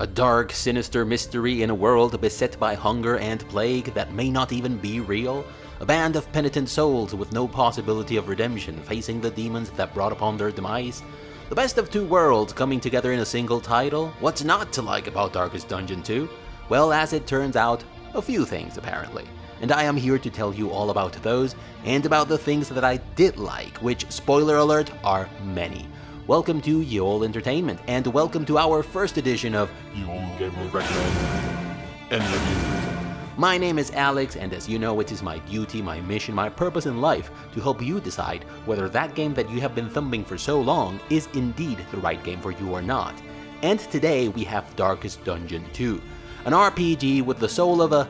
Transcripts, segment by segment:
A dark, sinister mystery in a world beset by hunger and plague that may not even be real? A band of penitent souls with no possibility of redemption facing the demons that brought upon their demise? The best of two worlds coming together in a single title? What's not to like about Darkest Dungeon 2? Well, as it turns out, a few things apparently. And I am here to tell you all about those, and about the things that I did like, which, spoiler alert, are many. Welcome to YOE Entertainment, and welcome to our first edition of YOE Gamer Recommend and Reviews. My name is Alex, and as you know, it is my duty, my mission, my purpose in life to help you decide whether that game that you have been thumping for so long is indeed the right game for you or not. And today we have Darkest Dungeon 2, an RPG with the soul of a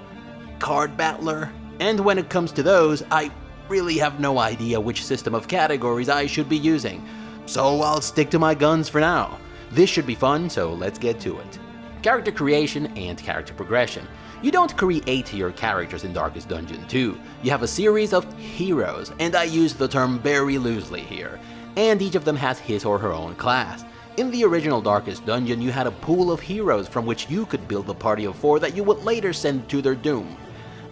card battler. And when it comes to those, I really have no idea which system of categories I should be using. So I'll stick to my guns for now. This should be fun, so let's get to it. Character creation and character progression. You don't create your characters in Darkest Dungeon 2. You have a series of heroes, and I use the term very loosely here. And each of them has his or her own class. In the original Darkest Dungeon, you had a pool of heroes from which you could build a party of 4 that you would later send to their doom.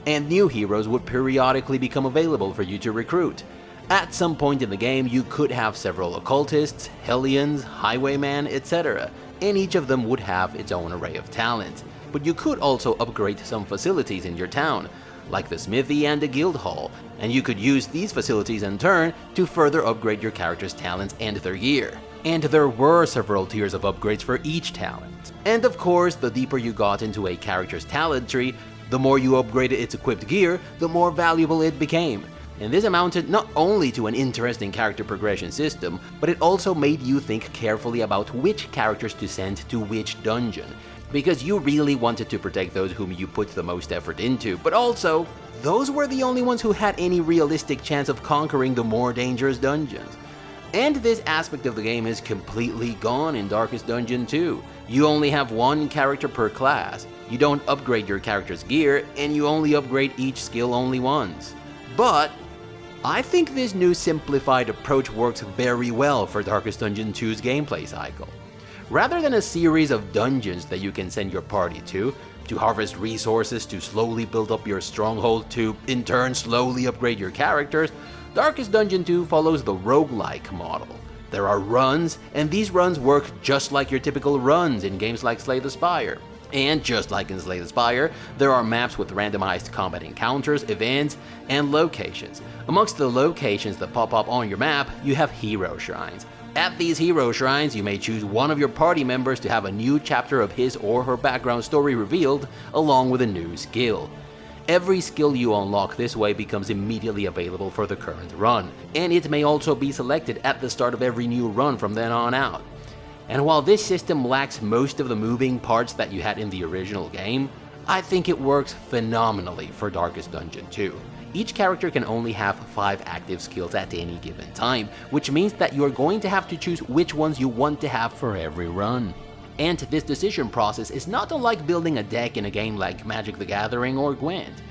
And new heroes would periodically become available for you to recruit. At some point in the game, you could have several occultists, hellions, highwaymen, etc., and each of them would have its own array of talents. But you could also upgrade some facilities in your town, like the smithy and the guild hall, and you could use these facilities in turn to further upgrade your character's talents and their gear. And there were several tiers of upgrades for each talent. And of course, the deeper you got into a character's talent tree, the more you upgraded its equipped gear, the more valuable it became. And this amounted not only to an interesting character progression system, but it also made you think carefully about which characters to send to which dungeon, because you really wanted to protect those whom you put the most effort into, but also, those were the only ones who had any realistic chance of conquering the more dangerous dungeons. And this aspect of the game is completely gone in Darkest Dungeon 2. You only have one character per class, you don't upgrade your character's gear, and you only upgrade each skill only once. But I think this new simplified approach works very well for Darkest Dungeon 2's gameplay cycle. Rather than a series of dungeons that you can send your party to harvest resources, to slowly build up your stronghold, to in turn slowly upgrade your characters, Darkest Dungeon 2 follows the roguelike model. There are runs, and these runs work just like your typical runs in games like Slay the Spire. And just like in Slay the Spire, there are maps with randomized combat encounters, events, and locations. Amongst the locations that pop up on your map, you have hero shrines. At these hero shrines, you may choose one of your party members to have a new chapter of his or her background story revealed, along with a new skill. Every skill you unlock this way becomes immediately available for the current run, and it may also be selected at the start of every new run from then on out. And while this system lacks most of the moving parts that you had in the original game, I think it works phenomenally for Darkest Dungeon 2. Each character can only have 5 active skills at any given time, which means that you are going to have to choose which ones you want to have for every run. And this decision process is not unlike building a deck in a game like Magic the Gathering or Gwent.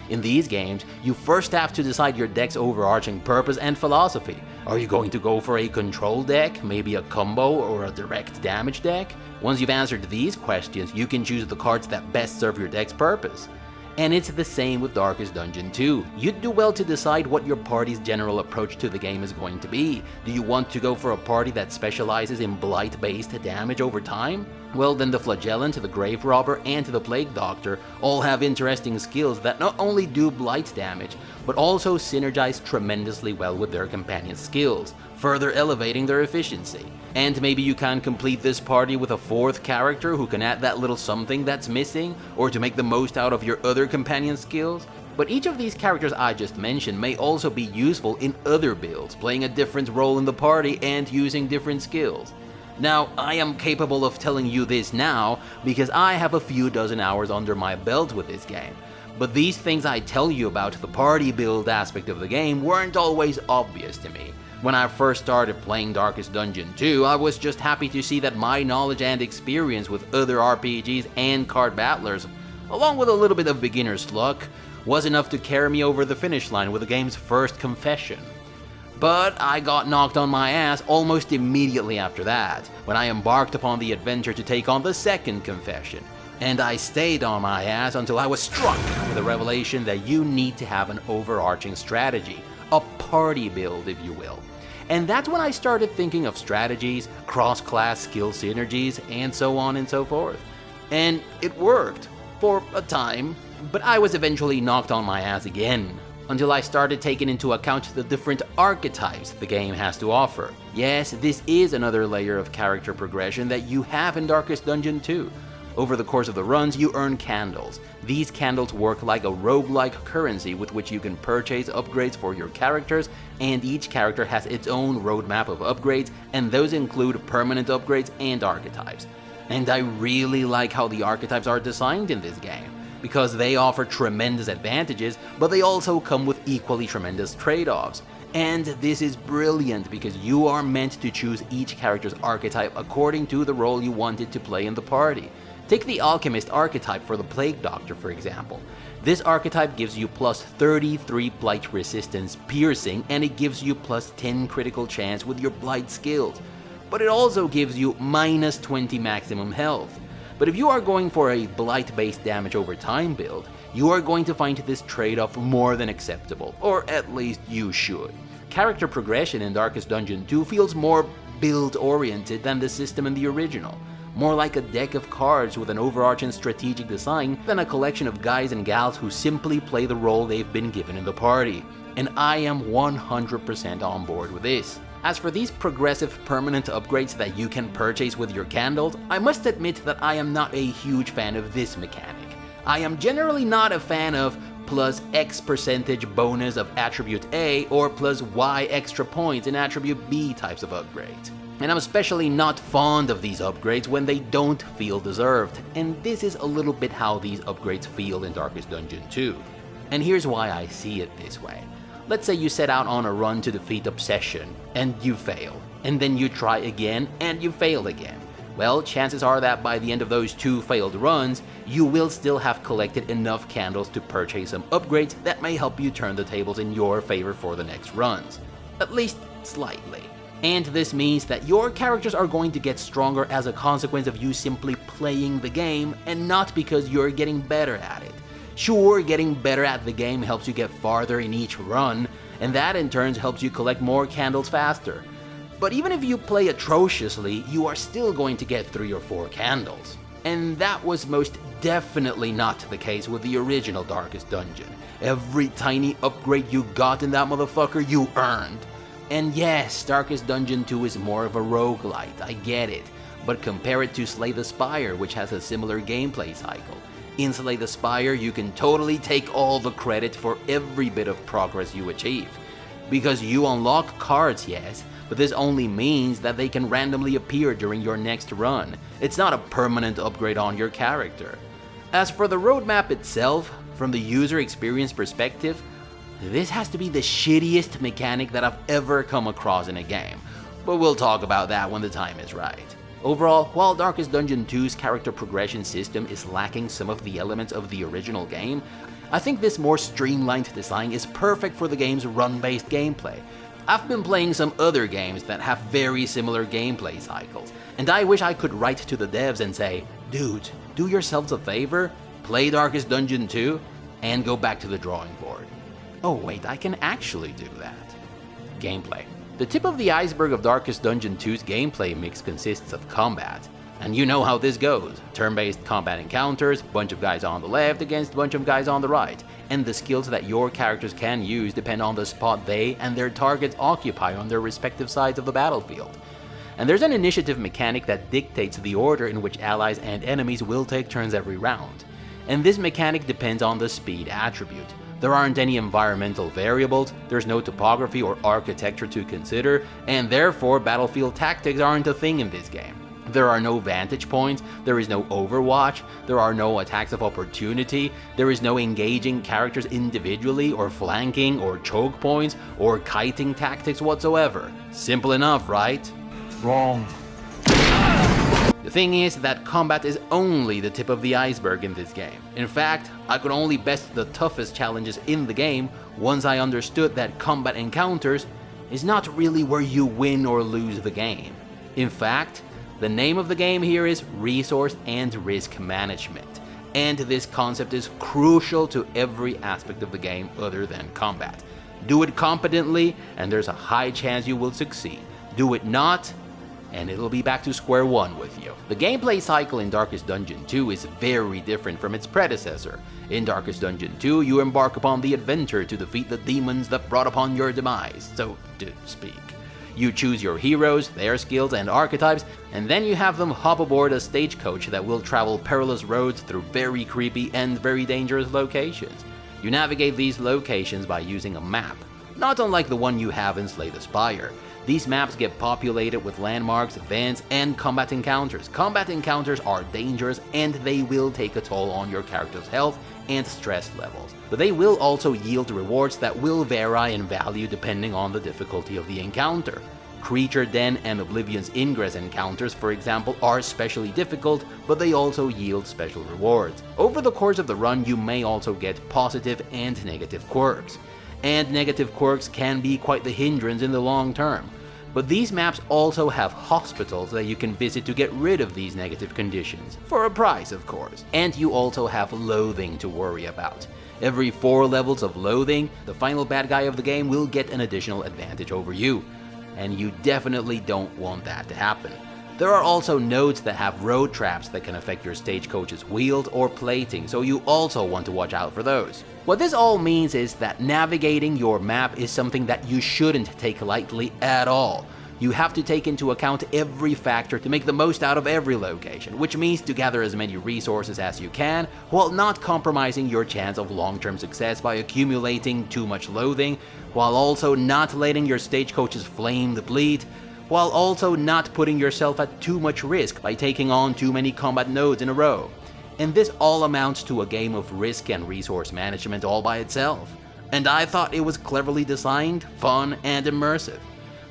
In these games, you first have to decide your deck's overarching purpose and philosophy. Are you going to go for a control deck, maybe a combo or a direct damage deck? Once you've answered these questions, you can choose the cards that best serve your deck's purpose. And it's the same with Darkest Dungeon 2. You'd do well to decide what your party's general approach to the game is going to be. Do you want to go for a party that specializes in blight-based damage over time? Well, then the Flagellant, the Grave Robber, and the Plague Doctor all have interesting skills that not only do blight damage, but also synergize tremendously well with their companions' skills, further elevating their efficiency. And maybe you can complete this party with a 4th character who can add that little something that's missing, or to make the most out of your other companion skills. But each of these characters I just mentioned may also be useful in other builds, playing a different role in the party and using different skills. Now, I am capable of telling you this now because I have a few dozen hours under my belt with this game. But these things I tell you about the party build aspect of the game weren't always obvious to me. When I first started playing Darkest Dungeon 2, I was just happy to see that my knowledge and experience with other RPGs and card battlers, along with a little bit of beginner's luck, was enough to carry me over the finish line with the game's first confession. But I got knocked on my ass almost immediately after that, when I embarked upon the adventure to take on the second confession. And I stayed on my ass until I was struck with the revelation that you need to have an overarching strategy, a party build if you will. And that's when I started thinking of strategies, cross-class skill synergies, and so on and so forth. And it worked, for a time, but I was eventually knocked on my ass again, until I started taking into account the different archetypes the game has to offer. Yes, this is another layer of character progression that you have in Darkest Dungeon 2. Over the course of the runs, you earn candles. These candles work like a roguelike currency with which you can purchase upgrades for your characters, and each character has its own roadmap of upgrades, and those include permanent upgrades and archetypes. And I really like how the archetypes are designed in this game, because they offer tremendous advantages, but they also come with equally tremendous trade-offs. And this is brilliant because you are meant to choose each character's archetype according to the role you wanted to play in the party. Take the Alchemist archetype for the Plague Doctor, for example. This archetype gives you plus 33 Blight Resistance Piercing, and it gives you plus 10 critical chance with your Blight skills. But it also gives you minus 20 maximum health. But if you are going for a Blight-based damage over time build, you are going to find this trade-off more than acceptable, or at least you should. Character progression in Darkest Dungeon 2 feels more build-oriented than the system in the original. More like a deck of cards with an overarching strategic design than a collection of guys and gals who simply play the role they've been given in the party. And I am 100% on board with this. As for these progressive permanent upgrades that you can purchase with your candles, I must admit that I am not a huge fan of this mechanic. I am generally not a fan of plus X percentage bonus of attribute A or plus Y extra points in attribute B types of upgrades. And I'm especially not fond of these upgrades when they don't feel deserved, and this is a little bit how these upgrades feel in Darkest Dungeon 2. And here's why I see it this way. Let's say you set out on a run to defeat Obsession, and you fail, and then you try again, and you fail again. Well, chances are that by the end of those 2 failed runs, you will still have collected enough candles to purchase some upgrades that may help you turn the tables in your favor for the next runs. At least slightly. And this means that your characters are going to get stronger as a consequence of you simply playing the game, and not because you're getting better at it. Sure, getting better at the game helps you get farther in each run, and that in turn helps you collect more candles faster. But even if you play atrociously, you are still going to get 3 or 4 candles. And that was most definitely not the case with the original Darkest Dungeon. Every tiny upgrade you got in that motherfucker, you earned. And yes, Darkest Dungeon 2 is more of a roguelite, I get it, but compare it to Slay the Spire, which has a similar gameplay cycle. In Slay the Spire, you can totally take all the credit for every bit of progress you achieve. Because you unlock cards, yes, but this only means that they can randomly appear during your next run. It's not a permanent upgrade on your character. As for the roadmap itself, from the user experience perspective, this has to be the shittiest mechanic that I've ever come across in a game, but we'll talk about that when the time is right. Overall, while Darkest Dungeon 2's character progression system is lacking some of the elements of the original game, I think this more streamlined design is perfect for the game's run-based gameplay. I've been playing some other games that have very similar gameplay cycles, and I wish I could write to the devs and say, dudes, do yourselves a favor, play Darkest Dungeon 2, and go back to the drawing board. Oh wait, I can actually do that. Gameplay. The tip of the iceberg of Darkest Dungeon 2's gameplay mix consists of combat. And you know how this goes. Turn-based combat encounters, bunch of guys on the left against bunch of guys on the right. And the skills that your characters can use depend on the spot they and their targets occupy on their respective sides of the battlefield. And there's an initiative mechanic that dictates the order in which allies and enemies will take turns every round. And this mechanic depends on the speed attribute. There aren't any environmental variables, there's no topography or architecture to consider, and therefore battlefield tactics aren't a thing in this game. There are no vantage points, there is no overwatch, there are no attacks of opportunity, there is no engaging characters individually or flanking or choke points or kiting tactics whatsoever. Simple enough, right? Wrong. The thing is that combat is only the tip of the iceberg in this game. In fact, I could only best the toughest challenges in the game once I understood that combat encounters, is not really where you win or lose the game. In fact, the name of the game here is resource and risk management, and this concept is crucial to every aspect of the game other than combat. Do it competently, and there's a high chance you will succeed. Do it not, and it'll be back to square one with you. The gameplay cycle in Darkest Dungeon 2 is very different from its predecessor. In Darkest Dungeon 2, you embark upon the adventure to defeat the demons that brought upon your demise, so to speak. You choose your heroes, their skills and archetypes, and then you have them hop aboard a stagecoach that will travel perilous roads through very creepy and very dangerous locations. You navigate these locations by using a map, not unlike the one you have in Slay the Spire. These maps get populated with landmarks, events, and combat encounters. Combat encounters are dangerous and they will take a toll on your character's health and stress levels, but they will also yield rewards that will vary in value depending on the difficulty of the encounter. Creature Den and Oblivion's Ingress encounters, for example, are especially difficult, but they also yield special rewards. Over the course of the run, you may also get positive and negative quirks. And negative quirks can be quite the hindrance in the long term. But these maps also have hospitals that you can visit to get rid of these negative conditions, for a price of course. And you also have loathing to worry about. Every 4 levels of loathing, the final bad guy of the game will get an additional advantage over you. And you definitely don't want that to happen. There are also nodes that have road traps that can affect your stagecoach's wheels or plating, so you also want to watch out for those. What this all means is that navigating your map is something that you shouldn't take lightly at all. You have to take into account every factor to make the most out of every location, which means to gather as many resources as you can, while not compromising your chance of long-term success by accumulating too much loathing, while also not letting your stagecoach's flame deplete, while also not putting yourself at too much risk by taking on too many combat nodes in a row. And this all amounts to a game of risk and resource management all by itself. And I thought it was cleverly designed, fun, and immersive.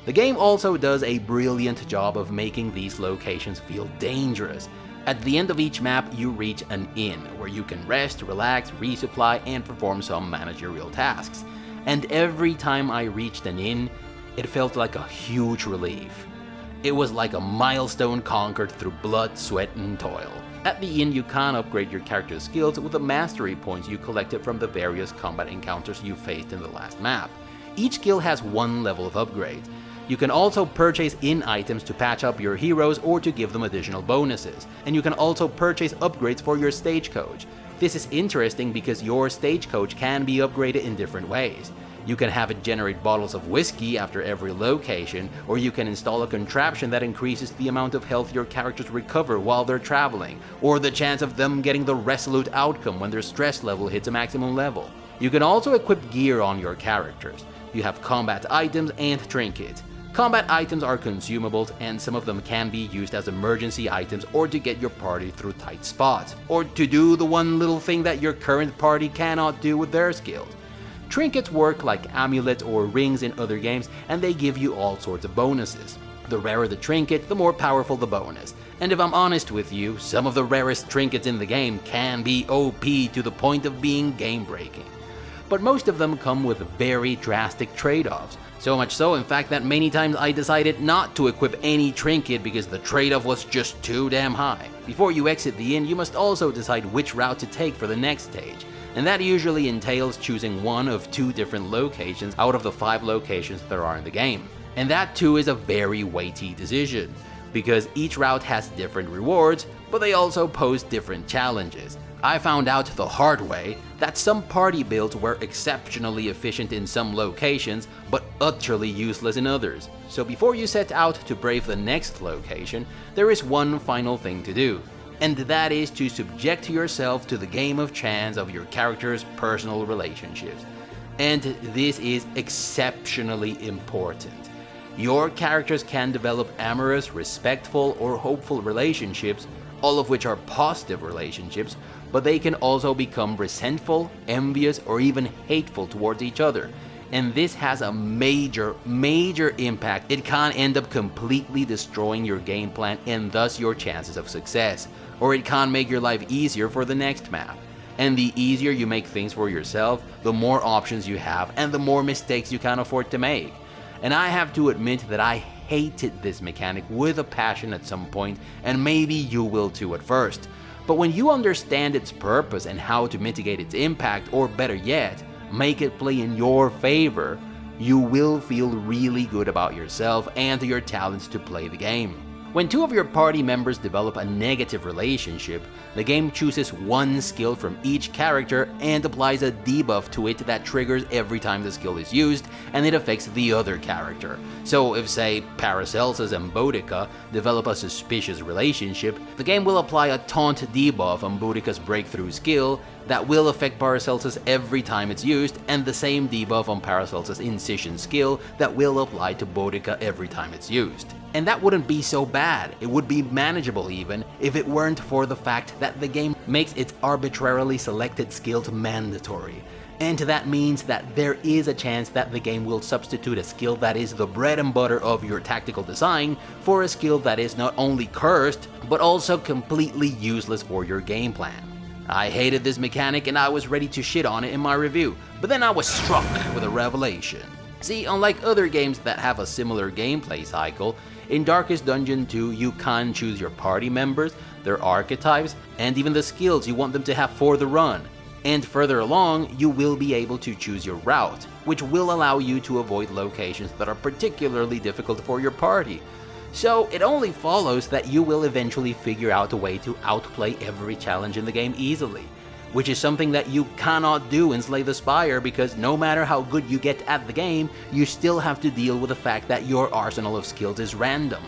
The game also does a brilliant job of making these locations feel dangerous. At the end of each map, you reach an inn, where you can rest, relax, resupply, and perform some managerial tasks. And every time I reached an inn, it felt like a huge relief. It was like a milestone conquered through blood, sweat, and toil. At the inn, you can upgrade your character's skills with the mastery points you collected from the various combat encounters you faced in the last map. Each skill has 1 level of upgrades. You can also purchase inn items to patch up your heroes or to give them additional bonuses, and you can also purchase upgrades for your stagecoach. This is interesting because your stagecoach can be upgraded in different ways. You can have it generate bottles of whiskey after every location, or you can install a contraption that increases the amount of health your characters recover while they're traveling, or the chance of them getting the resolute outcome when their stress level hits a maximum level. You can also equip gear on your characters. You have combat items and trinkets. Combat items are consumables, and some of them can be used as emergency items or to get your party through tight spots, or to do the one little thing that your current party cannot do with their skills. Trinkets work like amulets or rings in other games, and they give you all sorts of bonuses. The rarer the trinket, the more powerful the bonus. And if I'm honest with you, some of the rarest trinkets in the game can be OP to the point of being game-breaking. But most of them come with very drastic trade-offs. So much so, in fact, that many times I decided not to equip any trinket because the trade-off was just too damn high. Before you exit the inn, you must also decide which route to take for the next stage. And that usually entails choosing one of 2 different locations out of the 5 locations there are in the game. And that too is a very weighty decision, because each route has different rewards, but they also pose different challenges. I found out the hard way that some party builds were exceptionally efficient in some locations, but utterly useless in others. So before you set out to brave the next location, there is one final thing to do. And that is to subject yourself to the game of chance of your character's personal relationships. And this is exceptionally important. Your characters can develop amorous, respectful, or hopeful relationships, all of which are positive relationships, but they can also become resentful, envious, or even hateful towards each other. And this has a major impact. It can end up completely destroying your game plan and thus your chances of success. Or it can make your life easier for the next map. And the easier you make things for yourself, the more options you have and the more mistakes you can afford to make. and I have to admit that I hated this mechanic with a passion at some point, and maybe you will too at first. But when you understand its purpose and how to mitigate its impact, or better yet, make it play in your favor, you will feel really good about yourself and your talents to play the game. When two of your party members develop a negative relationship, the game chooses one skill from each character and applies a debuff to it that triggers every time the skill is used, and it affects the other character. So if, say, Paracelsus and Boudica develop a suspicious relationship, the game will apply a taunt debuff on Boudica's breakthrough skill that will affect Paracelsus every time it's used, and the same debuff on Paracelsus' incision skill that will apply to Boudica every time it's used. And that wouldn't be so bad, it would be manageable even, if it weren't for the fact that the game makes its arbitrarily selected skills mandatory. And that means that there is a chance that the game will substitute a skill that is the bread and butter of your tactical design for a skill that is not only cursed, but also completely useless for your game plan. I hated this mechanic and I was ready to shit on it in my review, but then I was struck with a revelation. See, unlike other games that have a similar gameplay cycle, in Darkest Dungeon 2 you can choose your party members, their archetypes, and even the skills you want them to have for the run. And further along, you will be able to choose your route, which will allow you to avoid locations that are particularly difficult for your party. So it only follows that you will eventually figure out a way to outplay every challenge in the game easily, which is something that you cannot do in Slay the Spire, because no matter how good you get at the game, you still have to deal with the fact that your arsenal of skills is random.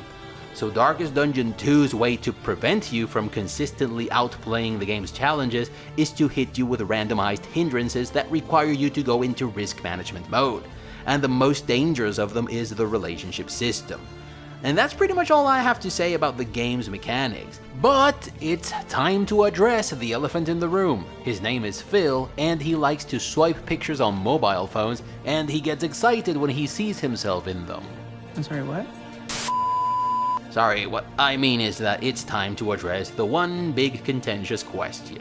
So Darkest Dungeon 2's way to prevent you from consistently outplaying the game's challenges is to hit you with randomized hindrances that require you to go into risk management mode, and the most dangerous of them is the relationship system. And that's pretty much all I have to say about the game's mechanics. But it's time to address the elephant in the room. His name is Phil, and he likes to swipe pictures on mobile phones, and he gets excited when he sees himself in them. I'm sorry, what? Sorry, what I mean is that it's time to address the one big contentious question.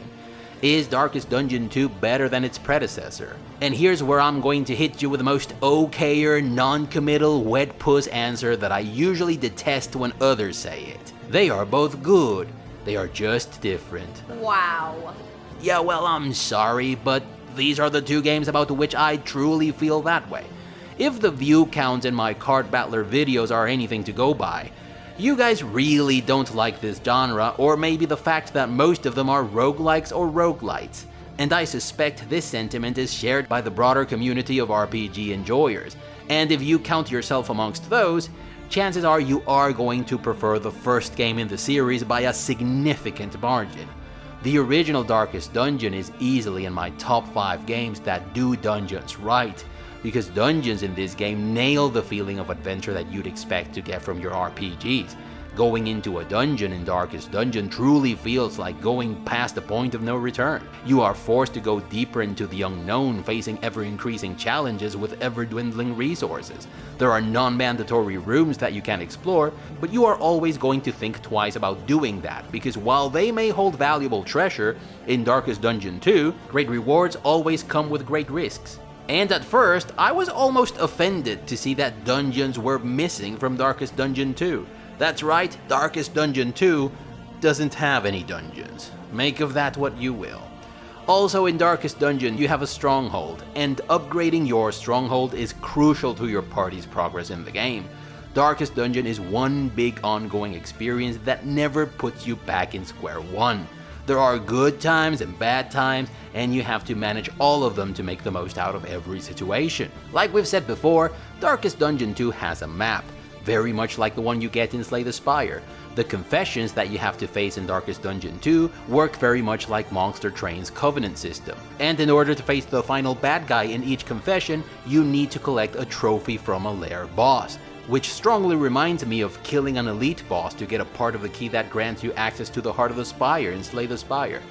Is Darkest Dungeon 2 better than its predecessor? And here's where I'm going to hit you with the most okayer, non-committal, wet puss answer that I usually detest when others say it. They are both good, they are just different. Wow. Yeah, well, I'm sorry, but these are the two games about which I truly feel that way. If the view counts in my Card Battler videos are anything to go by, you guys really don't like this genre, or maybe the fact that most of them are roguelikes or roguelites. And I suspect this sentiment is shared by the broader community of RPG enjoyers. And if you count yourself amongst those, chances are you are going to prefer the first game in the series by a significant margin. The original Darkest Dungeon is easily in my top 5 games that do dungeons right, because dungeons in this game nail the feeling of adventure that you'd expect to get from your RPGs. Going into a dungeon in Darkest Dungeon truly feels like going past the point of no return. You are forced to go deeper into the unknown, facing ever-increasing challenges with ever-dwindling resources. There are non-mandatory rooms that you can explore, but you are always going to think twice about doing that, because while they may hold valuable treasure, in Darkest Dungeon 2, great rewards always come with great risks. And at first, I was almost offended to see that dungeons were missing from Darkest Dungeon 2. That's right, Darkest Dungeon 2 doesn't have any dungeons. Make of that what you will. Also in Darkest Dungeon, you have a stronghold, and upgrading your stronghold is crucial to your party's progress in the game. Darkest Dungeon is one big ongoing experience that never puts you back in square one. There are good times and bad times, and you have to manage all of them to make the most out of every situation. Like we've said before, Darkest Dungeon 2 has a map, very much like the one you get in Slay the Spire. The confessions that you have to face in Darkest Dungeon 2 work very much like Monster Train's Covenant system. And in order to face the final bad guy in each confession, you need to collect a trophy from a lair boss, which strongly reminds me of killing an elite boss to get a part of the key that grants you access to the Heart of the Spire in Slay the Spire.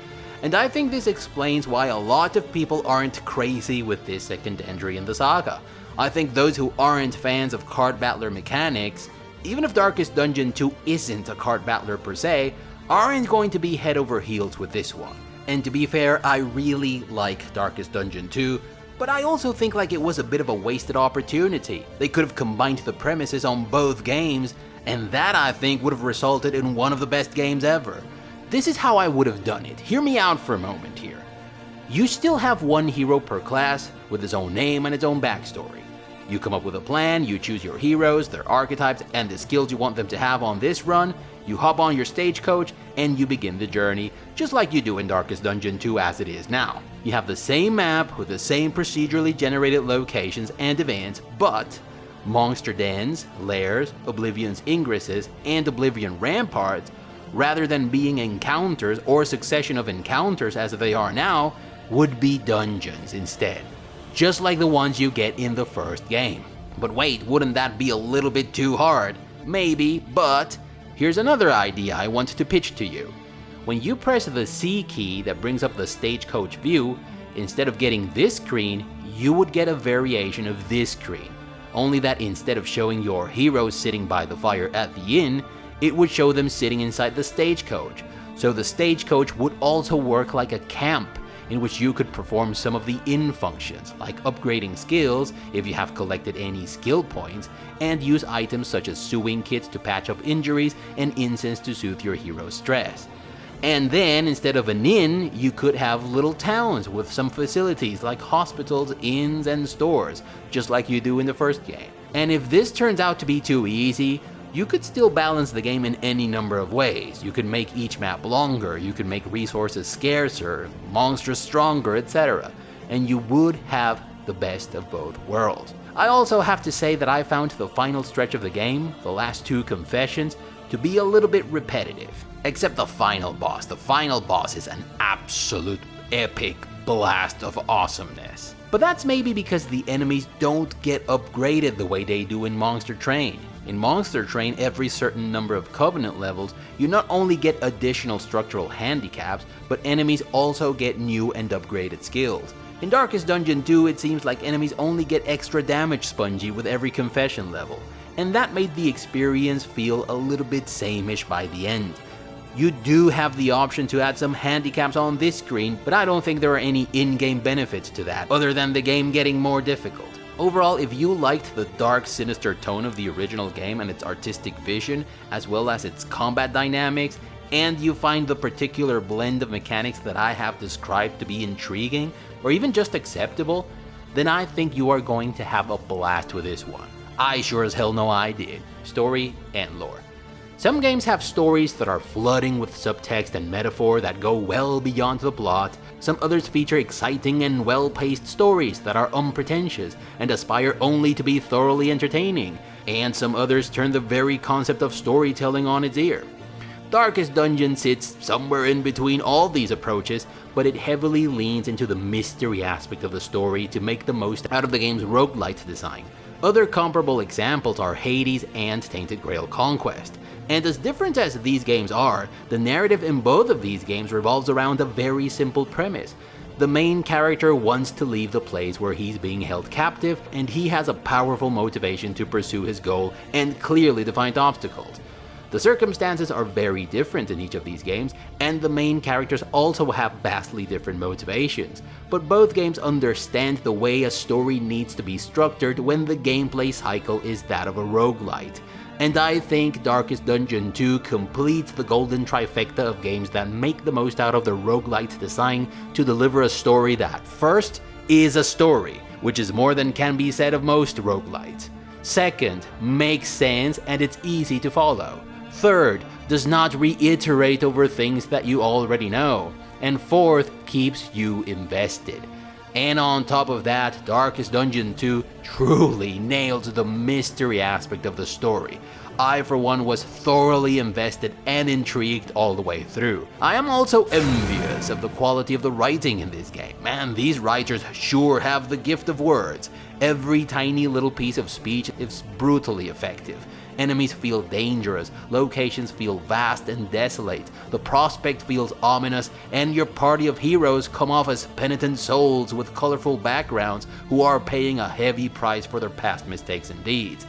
And I think this explains why a lot of people aren't crazy with this second entry in the saga. I think those who aren't fans of card battler mechanics, even if Darkest Dungeon 2 isn't a card battler per se, aren't going to be head over heels with this one. And to be fair, I really like Darkest Dungeon 2, But I also think like it was a bit of a wasted opportunity. They could have combined the premises on both games, and that I think would have resulted in one of the best games ever. This is how I would have done it. Hear me out for a moment here. You still have one hero per class with his own name and its own backstory. You come up with a plan, you choose your heroes, their archetypes, and the skills you want them to have on this run, you hop on your stagecoach, and you begin the journey, just like you do in Darkest Dungeon 2 as it is now. You have the same map with the same procedurally generated locations and events, but monster dens, lairs, Oblivion's ingresses, and Oblivion ramparts, rather than being encounters or a succession of encounters as they are now, would be dungeons instead. Just like the ones you get in the first game. But wait, wouldn't that be a little bit too hard? Maybe, but here's another idea I want to pitch to you. When you press the C key that brings up the stagecoach view, instead of getting this screen, you would get a variation of this screen. Only that instead of showing your heroes sitting by the fire at the inn, it would show them sitting inside the stagecoach. So the stagecoach would also work like a camp, in which you could perform some of the inn functions, like upgrading skills if you have collected any skill points, and use items such as sewing kits to patch up injuries and incense to soothe your hero's stress. And then, instead of an inn, you could have little towns with some facilities like hospitals, inns, and stores, just like you do in the first game. And if this turns out to be too easy, you could still balance the game in any number of ways. You could make each map longer, you could make resources scarcer, monsters stronger, etc. And you would have the best of both worlds. I also have to say that I found the final stretch of the game, the last two confessions, to be a little bit repetitive. Except the final boss. The final boss is an absolute epic blast of awesomeness. But that's maybe because the enemies don't get upgraded the way they do in Monster Train. In Monster Train, every certain number of Covenant levels, you not only get additional structural handicaps, but enemies also get new and upgraded skills. In Darkest Dungeon 2, it seems like enemies only get extra damage spongy with every confession level, and that made the experience feel a little bit sameish by the end. You do have the option to add some handicaps on this screen, but I don't think there are any in-game benefits to that, other than the game getting more difficult. Overall, if you liked the dark, sinister tone of the original game and its artistic vision, as well as its combat dynamics, and you find the particular blend of mechanics that I have described to be intriguing, or even just acceptable, then I think you are going to have a blast with this one. I sure as hell know I did. Story and lore. Some games have stories that are flooding with subtext and metaphor that go well beyond the plot. Some others feature exciting and well-paced stories that are unpretentious and aspire only to be thoroughly entertaining. And some others turn the very concept of storytelling on its ear. Darkest Dungeon sits somewhere in between all these approaches, but it heavily leans into the mystery aspect of the story to make the most out of the game's roguelite design. Other comparable examples are Hades and Tainted Grail Conquest. And as different as these games are, the narrative in both of these games revolves around a very simple premise. The main character wants to leave the place where he's being held captive, and he has a powerful motivation to pursue his goal and clearly defined obstacles. The circumstances are very different in each of these games, and the main characters also have vastly different motivations, but both games understand the way a story needs to be structured when the gameplay cycle is that of a roguelite. And I think Darkest Dungeon 2 completes the golden trifecta of games that make the most out of the roguelite design to deliver a story that, first, is a story, which is more than can be said of most roguelites. Second, makes sense and it's easy to follow. Third, does not reiterate over things that you already know. And fourth, keeps you invested. And on top of that, Darkest Dungeon 2 truly nails the mystery aspect of the story. I, for one, was thoroughly invested and intrigued all the way through. I am also envious of the quality of the writing in this game. Man, these writers sure have the gift of words. Every tiny little piece of speech is brutally effective. Enemies feel dangerous, locations feel vast and desolate, the prospect feels ominous, and your party of heroes come off as penitent souls with colorful backgrounds who are paying a heavy price for their past mistakes and deeds.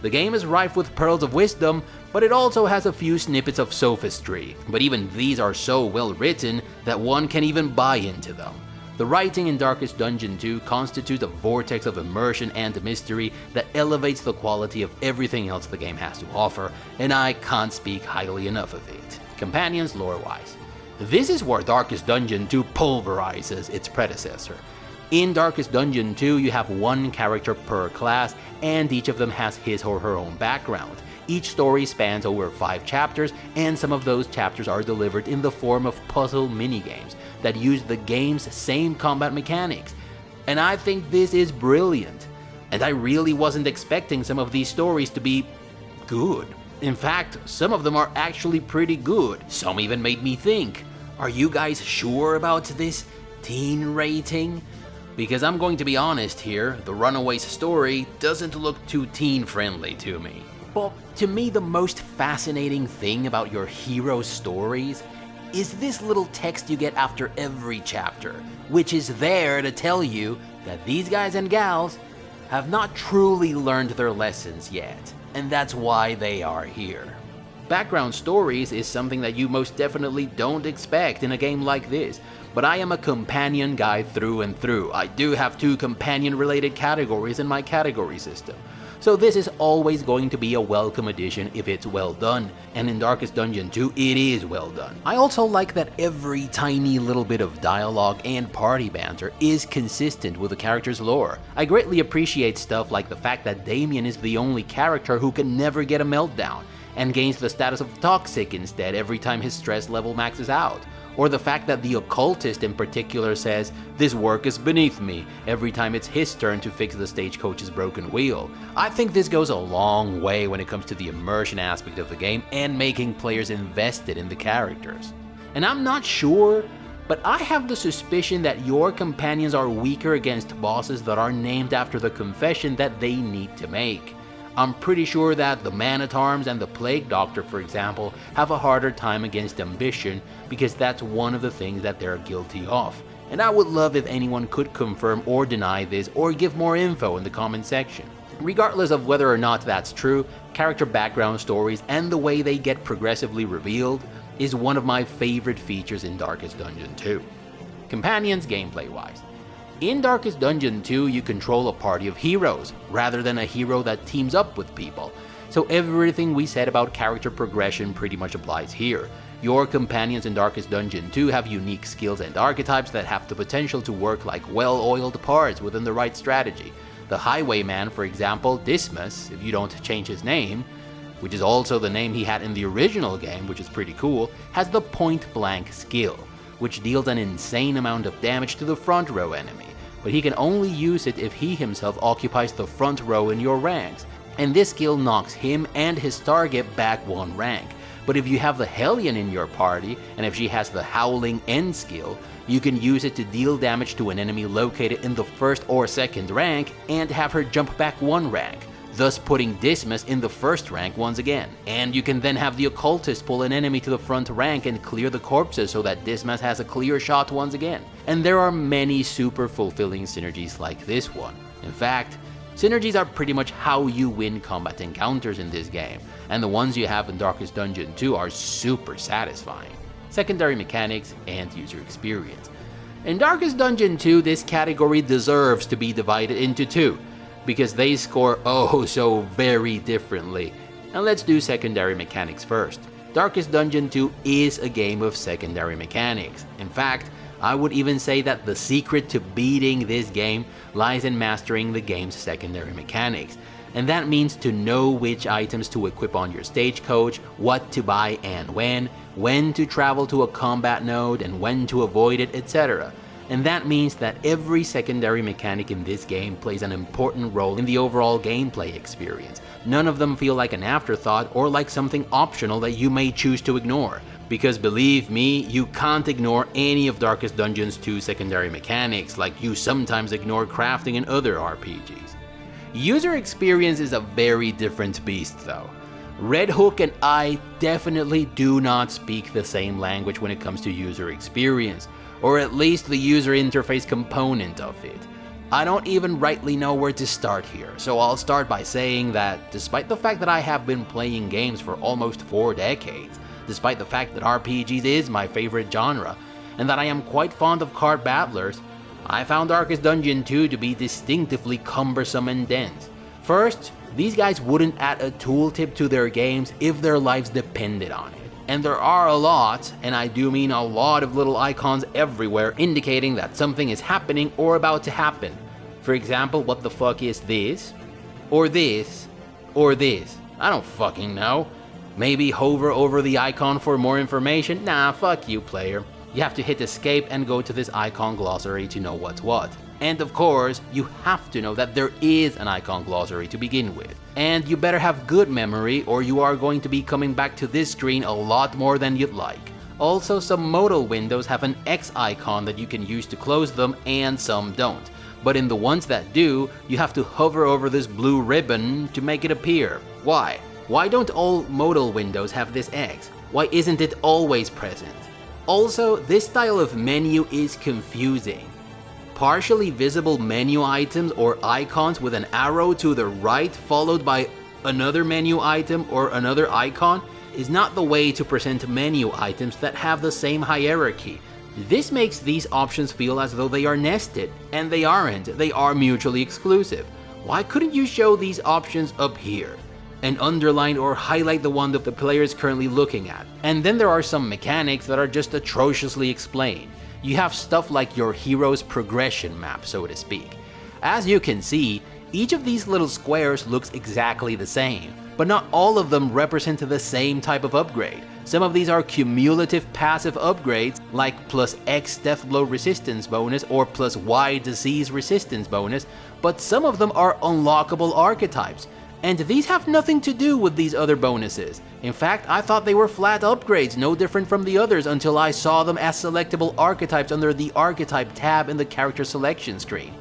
The game is rife with pearls of wisdom, but it also has a few snippets of sophistry, but even these are so well written that one can even buy into them. The writing in Darkest Dungeon 2 constitutes a vortex of immersion and mystery that elevates the quality of everything else the game has to offer, and I can't speak highly enough of it. Companions lore-wise. This is where Darkest Dungeon 2 pulverizes its predecessor. In Darkest Dungeon 2, you have one character per class, and each of them has his or her own background. Each story spans over 5 chapters, and some of those chapters are delivered in the form of puzzle minigames that use the game's same combat mechanics. And I think this is brilliant. And I really wasn't expecting some of these stories to be good. In fact, some of them are actually pretty good. Some even made me think, are you guys sure about this teen rating? Because I'm going to be honest here, the Runaways story doesn't look too teen-friendly to me. But to me, the most fascinating thing about your hero stories is this little text you get after every chapter, which is there to tell you that these guys and gals have not truly learned their lessons yet, and that's why they are here. Background stories is something that you most definitely don't expect in a game like this, but I am a companion guy through and through. I do have 2 companion-related categories in my category system, so this is always going to be a welcome addition if it's well done, and in Darkest Dungeon 2 it is well done. I also like that every tiny little bit of dialogue and party banter is consistent with the character's lore. I greatly appreciate stuff like the fact that Damien is the only character who can never get a meltdown, and gains the status of toxic instead every time his stress level maxes out. Or the fact that the occultist in particular says, "This work is beneath me," every time it's his turn to fix the stagecoach's broken wheel. I think this goes a long way when it comes to the immersion aspect of the game and making players invested in the characters. And I'm not sure, but I have the suspicion that your companions are weaker against bosses that are named after the confession that they need to make. I'm pretty sure that the Man-at-Arms and the Plague Doctor, for example, have a harder time against ambition because that's one of the things that they're guilty of. And I would love if anyone could confirm or deny this or give more info in the comment section. Regardless of whether or not that's true, character background stories and the way they get progressively revealed is one of my favorite features in Darkest Dungeon 2. Companions gameplay-wise. In Darkest Dungeon 2, you control a party of heroes, rather than a hero that teams up with people. So everything we said about character progression pretty much applies here. Your companions in Darkest Dungeon 2 have unique skills and archetypes that have the potential to work like well-oiled parts within the right strategy. The Highwayman, for example, Dismas, if you don't change his name, which is also the name he had in the original game, which is pretty cool, has the point-blank skill, which deals an insane amount of damage to the front row enemy, but he can only use it if he himself occupies the front row in your ranks, and this skill knocks him and his target back 1 rank. But if you have the Hellion in your party, and if she has the Howling End skill, you can use it to deal damage to an enemy located in the 1st or 2nd rank, and have her jump back 1 rank, thus putting Dismas in the 1st rank once again. And you can then have the Occultist pull an enemy to the front rank and clear the corpses so that Dismas has a clear shot once again. And there are many super fulfilling synergies like this one. In fact, synergies are pretty much how you win combat encounters in this game, and the ones you have in Darkest Dungeon 2 are super satisfying. Secondary mechanics and user experience. In Darkest Dungeon 2, this category deserves to be divided into 2, because they score oh so very differently. And let's do secondary mechanics first. Darkest Dungeon 2 is a game of secondary mechanics. In fact, I would even say that the secret to beating this game lies in mastering the game's secondary mechanics. And that means to know which items to equip on your stagecoach, what to buy and when to travel to a combat node and when to avoid it, etc. And that means that every secondary mechanic in this game plays an important role in the overall gameplay experience. None of them feel like an afterthought or like something optional that you may choose to ignore. Because believe me, you can't ignore any of Darkest Dungeon's 2 secondary mechanics like you sometimes ignore crafting in other RPGs. User experience is a very different beast though. Red Hook and I definitely do not speak the same language when it comes to user experience, or at least the user interface component of it. I don't even rightly know where to start here, so I'll start by saying that despite the fact that I have been playing games for almost 4 decades, despite the fact that RPGs is my favorite genre, and that I am quite fond of card battlers, I found Darkest Dungeon 2 to be distinctively cumbersome and dense. First, these guys wouldn't add a tooltip to their games if their lives depended on it. And there are a lot, and I do mean a lot of little icons everywhere indicating that something is happening or about to happen. For example, what the fuck is this? Or this? Or this? I don't fucking know. Maybe hover over the icon for more information? Nah, fuck you, player. You have to hit escape and go to this icon glossary to know what's what. And of course, you have to know that there is an icon glossary to begin with. And you better have good memory or you are going to be coming back to this screen a lot more than you'd like. Also, some modal windows have an X icon that you can use to close them and some don't. But in the ones that do, you have to hover over this blue ribbon to make it appear. Why? Why don't all modal windows have this X? Why isn't it always present? Also, this style of menu is confusing. Partially visible menu items or icons with an arrow to the right followed by another menu item or another icon is not the way to present menu items that have the same hierarchy. This makes these options feel as though they are nested, and they aren't, they are mutually exclusive. Why couldn't you show these options up here? And underline or highlight the one that the player is currently looking at. And then there are some mechanics that are just atrociously explained. You have stuff like your hero's progression map, so to speak. As you can see, each of these little squares looks exactly the same, but not all of them represent the same type of upgrade. Some of these are cumulative passive upgrades, like plus X death blow resistance bonus or plus Y disease resistance bonus, but some of them are unlockable archetypes. And these have nothing to do with these other bonuses. In fact, I thought they were flat upgrades, no different from the others until I saw them as selectable archetypes under the Archetype tab in the character selection screen.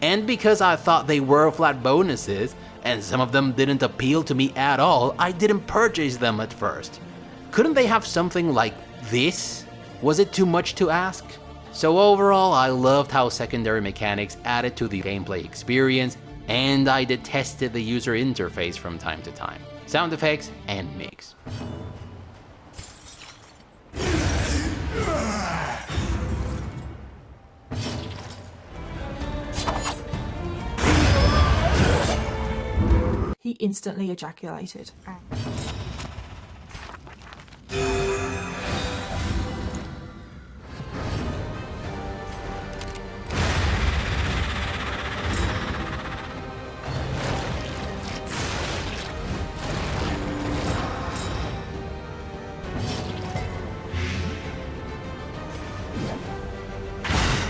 And because I thought they were flat bonuses, and some of them didn't appeal to me at all, I didn't purchase them at first. Couldn't they have something like this? Was it too much to ask? So overall, I loved how secondary mechanics added to the gameplay experience, and I detested the user interface from time to time. Sound effects and mix. He instantly ejaculated.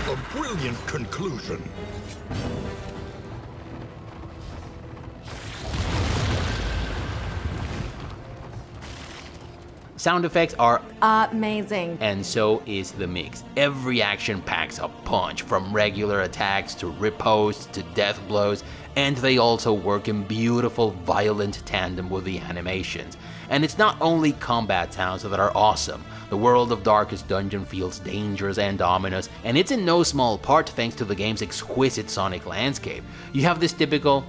A brilliant conclusion. Sound effects are amazing. And so is the mix. Every action packs a punch, from regular attacks to riposte to death blows, and they also work in beautiful, violent tandem with the animations. And it's not only combat sounds that are awesome. The world of Darkest Dungeon feels dangerous and ominous, and it's in no small part thanks to the game's exquisite sonic landscape. You have this typical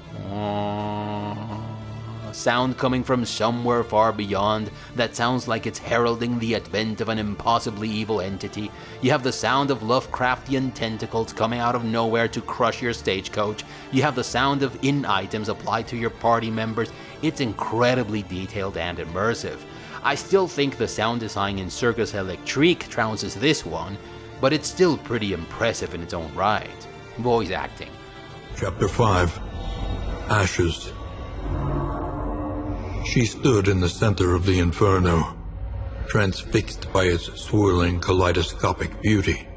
sound coming from somewhere far beyond that sounds like it's heralding the advent of an impossibly evil entity. You have the sound of Lovecraftian tentacles coming out of nowhere to crush your stagecoach. You have the sound of in-items applied to your party members. It's incredibly detailed and immersive. I still think the sound design in Circus Electrique trounces this one, but it's still pretty impressive in its own right. Voice acting. Chapter 5. Ashes. She stood in the center of the inferno, transfixed by its swirling kaleidoscopic beauty.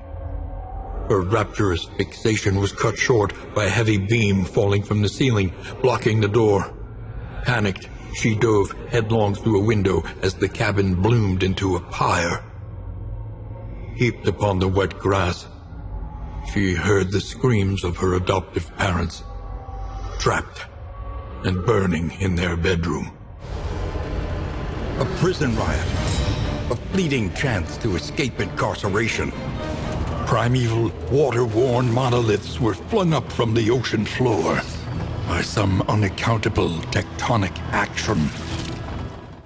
Her rapturous fixation was cut short by a heavy beam falling from the ceiling, blocking the door. Panicked, she dove headlong through a window as the cabin bloomed into a pyre. Heaped upon the wet grass, she heard the screams of her adoptive parents, trapped and burning in their bedroom. A prison riot, a fleeting chance to escape incarceration. Primeval, water-worn monoliths were flung up from the ocean floor by some unaccountable tectonic action.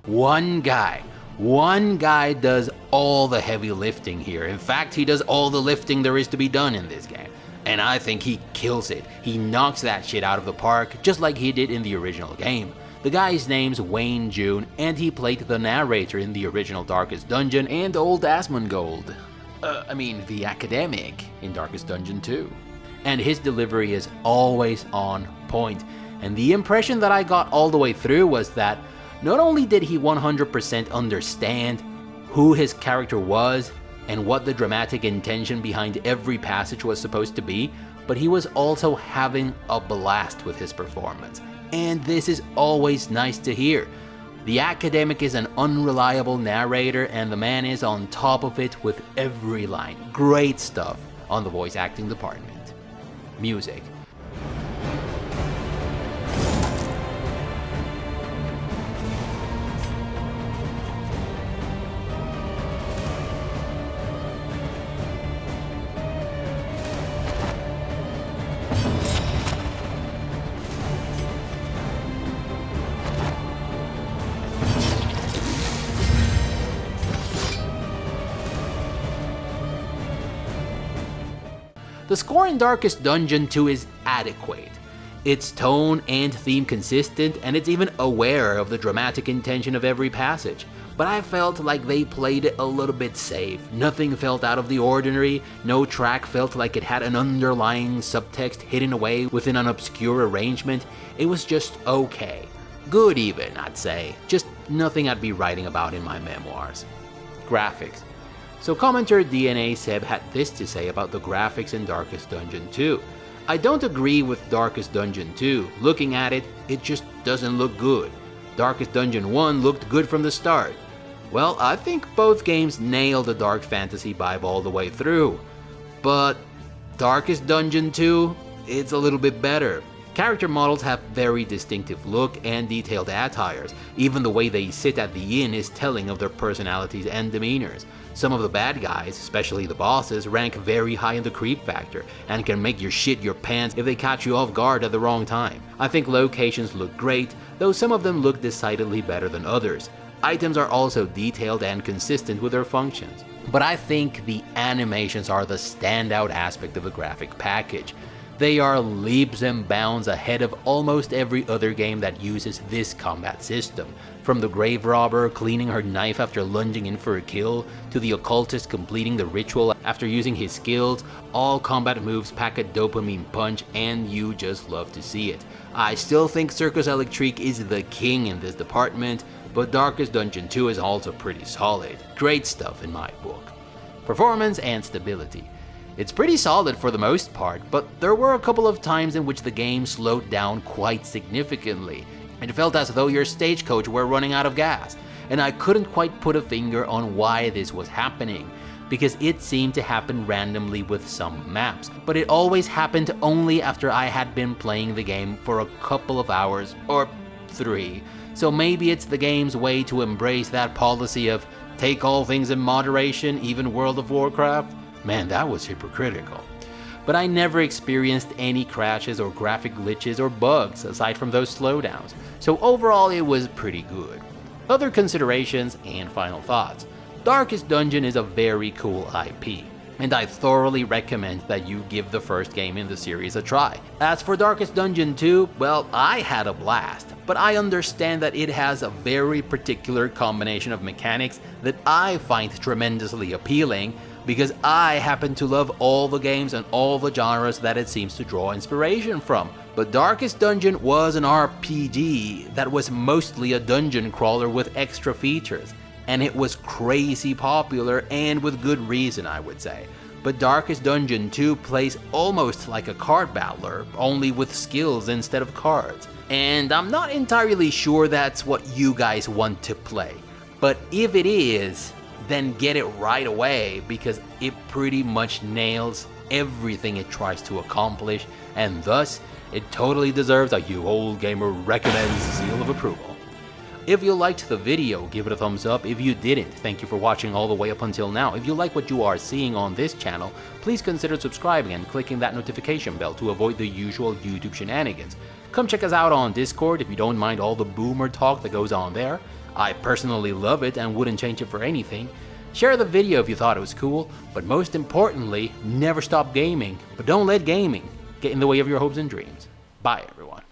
One guy does all the heavy lifting here. In fact, he does all the lifting there is to be done in this game. and I think he kills it. He knocks that shit out of the park, just like he did in the original game. The guy's name's Wayne June, and he played the narrator in the original Darkest Dungeon and Old Asmongold. The academic in Darkest Dungeon 2. And his delivery is always on point. And the impression that I got all the way through was that not only did he 100% understand who his character was and what the dramatic intention behind every passage was supposed to be, but he was also having a blast with his performance. And this is always nice to hear. The academic is an unreliable narrator, and the man is on top of it with every line. Great stuff on the voice acting department. Music. The score in Darkest Dungeon 2 is adequate. Its tone and theme consistent, and it's even aware of the dramatic intention of every passage. But I felt like they played it a little bit safe. Nothing felt out of the ordinary, no track felt like it had an underlying subtext hidden away within an obscure arrangement. It was just okay. Good even, I'd say. Just nothing I'd be writing about in my memoirs. Graphics. So commenter DNA Seb had this to say about the graphics in Darkest Dungeon 2. I don't agree with Darkest Dungeon 2. Looking at it, it just doesn't look good. Darkest Dungeon 1 looked good from the start. Well, I think both games nailed the dark fantasy vibe all the way through. But Darkest Dungeon 2, it's a little bit better. Character models have very distinctive look and detailed attires. Even the way they sit at the inn is telling of their personalities and demeanors. Some of the bad guys, especially the bosses, rank very high in the creep factor and can make you shit your pants if they catch you off guard at the wrong time. I think locations look great, though some of them look decidedly better than others. Items are also detailed and consistent with their functions. But I think the animations are the standout aspect of the graphic package. They are leaps and bounds ahead of almost every other game that uses this combat system. From the grave robber cleaning her knife after lunging in for a kill, to the occultist completing the ritual after using his skills, all combat moves pack a dopamine punch and you just love to see it. I still think Circus Electrique is the king in this department, but Darkest Dungeon 2 is also pretty solid. Great stuff in my book. Performance and stability. It's pretty solid for the most part, but there were a couple of times in which the game slowed down quite significantly. It felt as though your stagecoach were running out of gas, and I couldn't quite put a finger on why this was happening, because it seemed to happen randomly with some maps, but it always happened only after I had been playing the game for a couple of hours, or 3, so maybe it's the game's way to embrace that policy of take all things in moderation, even World of Warcraft. Man, that was hypocritical. But I never experienced any crashes or graphic glitches or bugs aside from those slowdowns, so overall it was pretty good. Other considerations and final thoughts. Darkest Dungeon is a very cool IP, and I thoroughly recommend that you give the first game in the series a try. As for Darkest Dungeon 2, well, I had a blast, but I understand that it has a very particular combination of mechanics that I find tremendously appealing, because I happen to love all the games and all the genres that it seems to draw inspiration from. But Darkest Dungeon was an RPG that was mostly a dungeon crawler with extra features, and it was crazy popular, and with good reason, I would say. But Darkest Dungeon 2 plays almost like a card battler, only with skills instead of cards. And I'm not entirely sure that's what you guys want to play, but if it is, then get it right away, because it pretty much nails everything it tries to accomplish, and thus, it totally deserves a You Old Gamer Recommends seal of approval. If you liked the video, give it a thumbs up. If you didn't, thank you for watching all the way up until now. If you like what you are seeing on this channel, please consider subscribing and clicking that notification bell to avoid the usual YouTube shenanigans. Come check us out on Discord if you don't mind all the boomer talk that goes on there. I personally love it and wouldn't change it for anything. Share the video if you thought it was cool, but most importantly, never stop gaming, but don't let gaming get in the way of your hopes and dreams. Bye everyone.